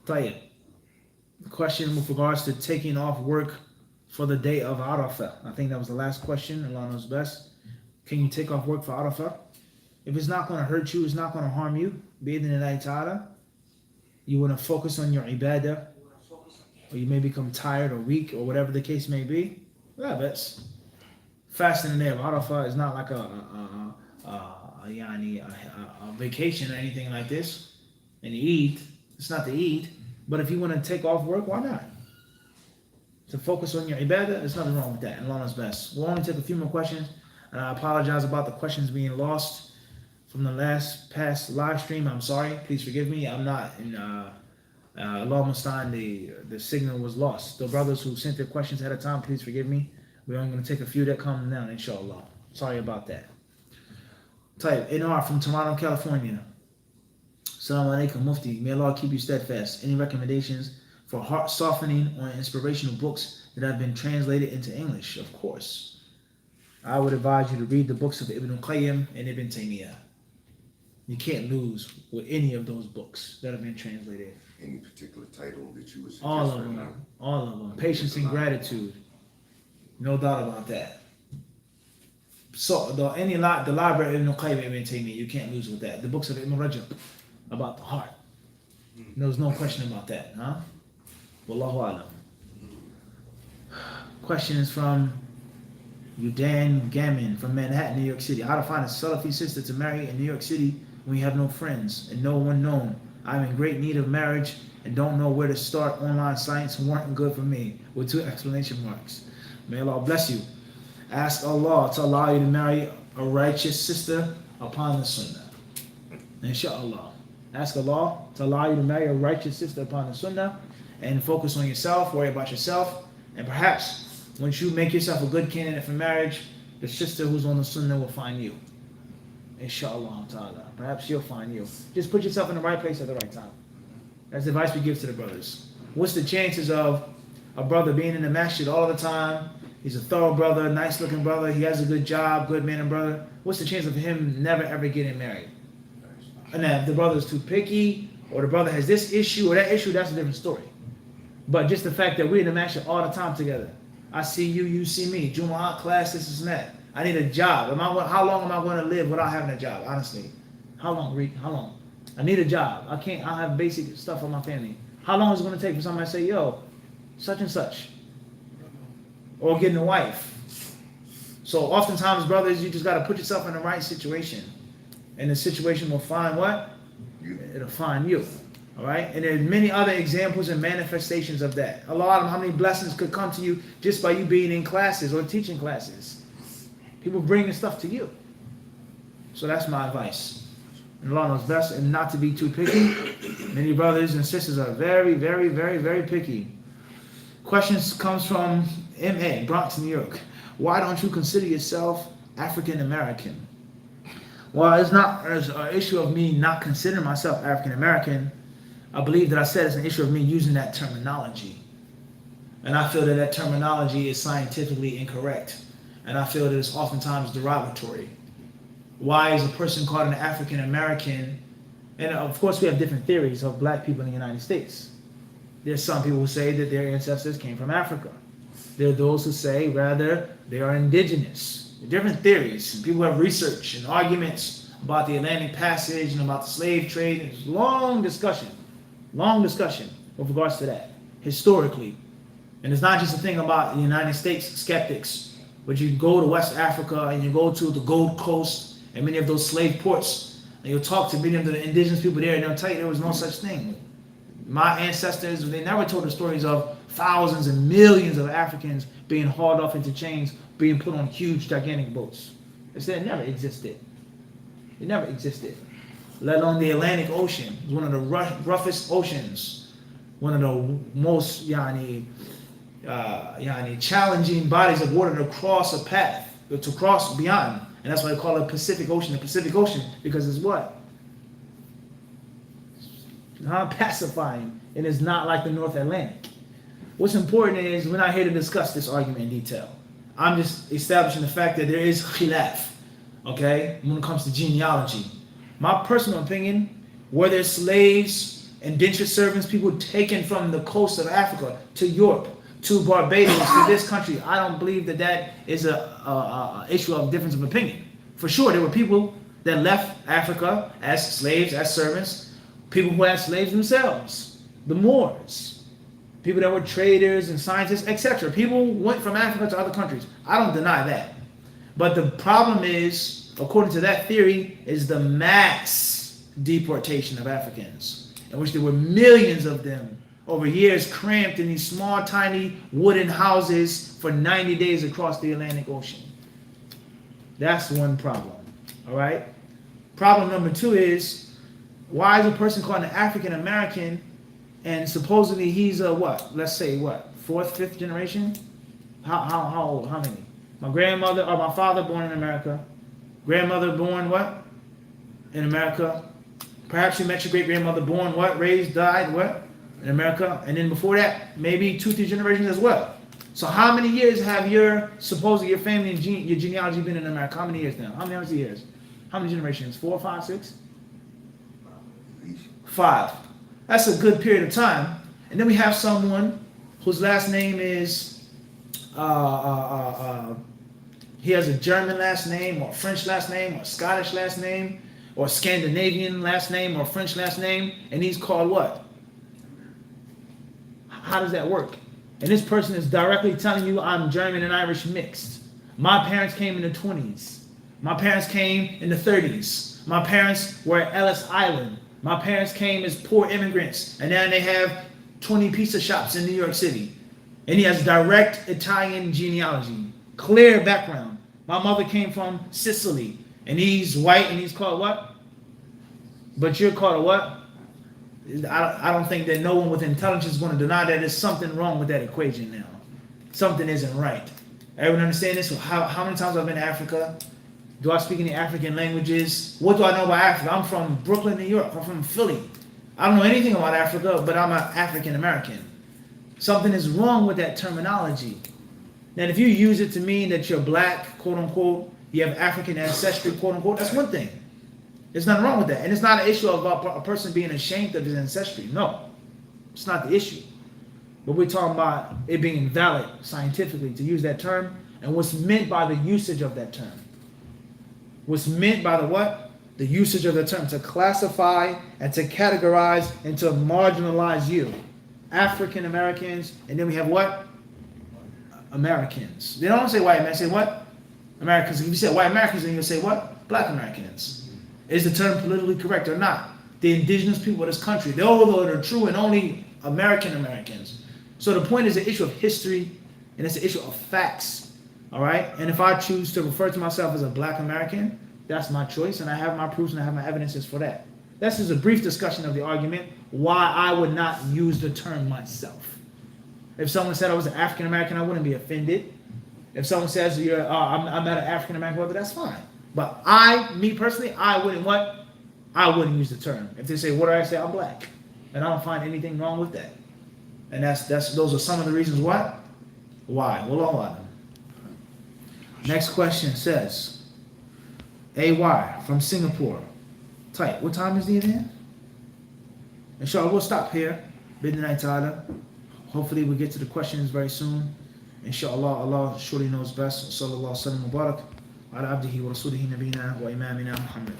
طيب. The question with regards to taking off work for the day of Arafah. I think that was the last question. Allah knows best. Can you take off work for Arafah? If it's not going to hurt you, it's not going to harm you, bi'idhnillahi ta'ala, you want to focus on your ibadah, or you may become tired or weak or whatever the case may be, yeah, that's fasting the day of Arafah is not like a vacation or anything like this. And Eid, it's not the Eid, but if you want to take off work, why not? To focus on your ibadah, there's nothing wrong with that. And Allah knows best. We'll only take a few more questions, and I apologize about the questions being lost from the past live stream. I'm sorry. Please forgive me. I'm not in Allah Mustaan, the signal was lost. The brothers who sent their questions ahead of time, please forgive me. We're only going to take a few that come now, inshallah. Sorry about that. Type NR from Toronto, California. Assalamu alaikum, Mufti. May Allah keep you steadfast. Any recommendations for heart softening or inspirational books that have been translated into English? Of course. I would advise you to read the books of Ibn Qayyim and Ibn Taymiyyah. You can't lose with any of those books that have been translated. Any particular title that you would suggest? All of them. All of them. Patience and Gratitude. No doubt about that. So the library of Ibn Qayyim and Ibn Taymiyyah, you can't lose with that. The books of Ibn Rajab about the heart. There's no question about that, huh? Wallahu alam. Question is from Udan Gammon from Manhattan, New York City. How to find a Salafi sister to marry in New York City when you have no friends and no one known. I'm in great need of marriage and don't know where to start. Online sites weren't good for me, with 2 exclamation marks. May Allah bless you. Ask Allah to allow you to marry a righteous sister upon the Sunnah. Inshallah. Ask Allah to allow you to marry a righteous sister upon the Sunnah and focus on yourself, worry about yourself, and perhaps once you make yourself a good candidate for marriage, the sister who's on the Sunnah will find you. Inshallah ta'ala. Perhaps she'll find you. Just put yourself in the right place at the right time. That's the advice we give to the brothers. What's the chances of a brother being in the masjid all the time? He's a thorough brother, nice looking brother, he has a good job, good man and brother. What's the chance of him never ever getting married? And then if the brother's too picky, or the brother has this issue or that issue, that's a different story. But just the fact that we're in the masjid all the time together. I see you, you see me. Jumu'ah class, this and that. I need a job. How long am I going to live without having a job? Honestly, how long, Reek? How long? I need a job. I have basic stuff for my family. How long is it going to take for somebody to say, yo, such and such? Or getting a wife. So oftentimes, brothers, you just got to put yourself in the right situation. And the situation will find what? It'll find you. All right? And there's many other examples and manifestations of that. A lot of how many blessings could come to you just by you being in classes or teaching classes. People bring the stuff to you. So that's my advice. And Allah knows best, and not to be too picky. Many brothers and sisters are very, very, very, very picky. Questions comes from M.A., Bronx, New York. Why don't you consider yourself African American? Well, it's not an issue of me not considering myself African American. I believe that I said it's an issue of me using that terminology. And I feel that that terminology is scientifically incorrect. And I feel that it's oftentimes derogatory. Why is a person called an African American? And of course, we have different theories of black people in the United States. There's some people who say that their ancestors came from Africa. There are those who say, rather, they are indigenous. Different theories. People have research and arguments about the Atlantic Passage and about the slave trade. It's long discussion with regards to that, historically. And it's not just a thing about the United States skeptics, but you go to West Africa and you go to the Gold Coast and many of those slave ports, and you'll talk to many of the indigenous people there, and they'll tell you there was no such thing. My ancestors, they never told the stories of thousands and millions of Africans being hauled off into chains, being put on huge, gigantic boats. They said it never existed. It never existed. Let alone the Atlantic Ocean. It was one of the roughest oceans. One of the most challenging bodies of water to cross a path, to cross beyond. And that's why they call it Pacific Ocean, the Pacific Ocean, because it's what? It's not pacifying, and it's not like the North Atlantic. What's important is we're not here to discuss this argument in detail. I'm just establishing the fact that there is khilaf, okay, when it comes to genealogy. My personal opinion, were there slaves indentured servants, people taken from the coast of Africa to Europe, to Barbados, to this country. I don't believe that that is a issue of difference of opinion. For sure, there were people that left Africa as slaves, as servants, people who had slaves themselves, the Moors, people that were traders and scientists, etc. People went from Africa to other countries. I don't deny that. But the problem is, according to that theory, is the mass deportation of Africans, in which there were millions of them over years cramped in these small, tiny wooden houses for 90 days across the Atlantic Ocean. That's one problem. All right? Problem number two is, why is a person called an African American and supposedly he's a what? Let's say what? Fourth, fifth generation? How old? How many? My grandmother or my father born in America. Grandmother born what? In America. Perhaps you met your great grandmother born what? Raised, died what? In America. And then before that, maybe 2, 3 generations as well. So how many years have your family and your genealogy been in America? How many years now? How many years? How many generations? 4, 5, 6? 5. That's a good period of time. And then we have someone whose last name is he has a German last name, or French last name, or Scottish last name, or Scandinavian last name, or French last name, and he's called what? How does that work? And this person is directly telling you, I'm German and Irish mixed. My parents came in the 20s. My parents came in the 30s. My parents were at Ellis Island. My parents came as poor immigrants, and now they have 20 pizza shops in New York City. And he has direct Italian genealogy, clear background. My mother came from Sicily, and he's white, and he's called what? But you're called a what? I don't think that no one with intelligence is going to deny that there's something wrong with that equation now. Something isn't right. Everyone understand this? How many times I've been to Africa? Do I speak any African languages? What do I know about Africa? I'm from Brooklyn, New York. I'm from Philly. I don't know anything about Africa, but I'm an African American. Something is wrong with that terminology. Now, if you use it to mean that you're black, quote unquote, you have African ancestry, quote unquote, that's one thing. There's nothing wrong with that. And it's not an issue of a person being ashamed of his ancestry. No, it's not the issue. But we're talking about it being valid scientifically to use that term and what's meant by the usage of that term. What's meant by the what? The usage of the term to classify and to categorize and to marginalize you. African Americans, and then we have what? Americans. They don't say white Americans, they say what? Americans. If you say white Americans, then you'll say what? Black Americans. Is the term politically correct or not? The indigenous people of this country, those are the true and only American Americans. So the point is an issue of history, and it's an issue of facts. All right? And if I choose to refer to myself as a black American, that's my choice, and I have my proofs and I have my evidences for that. This is a brief discussion of the argument why I would not use the term myself. If someone said I was an African American, I wouldn't be offended. If someone says I'm not an African American, well, that's fine. But me personally, I wouldn't what? I wouldn't use the term. If they say, what do I say? I'm black. And I don't find anything wrong with that. And those are some of the reasons why. Wallahu alam. Next question says, AY from Singapore. Tight. What time is the event? Inshallah, we'll stop here. Bidnight ta'ala. Hopefully we'll get to the questions very soon. Inshallah, Allah surely knows best. Sallallahu alaihi wa sallam wa barak. Ala abdihi wa rasulihi nabina wa imamina Muhammad.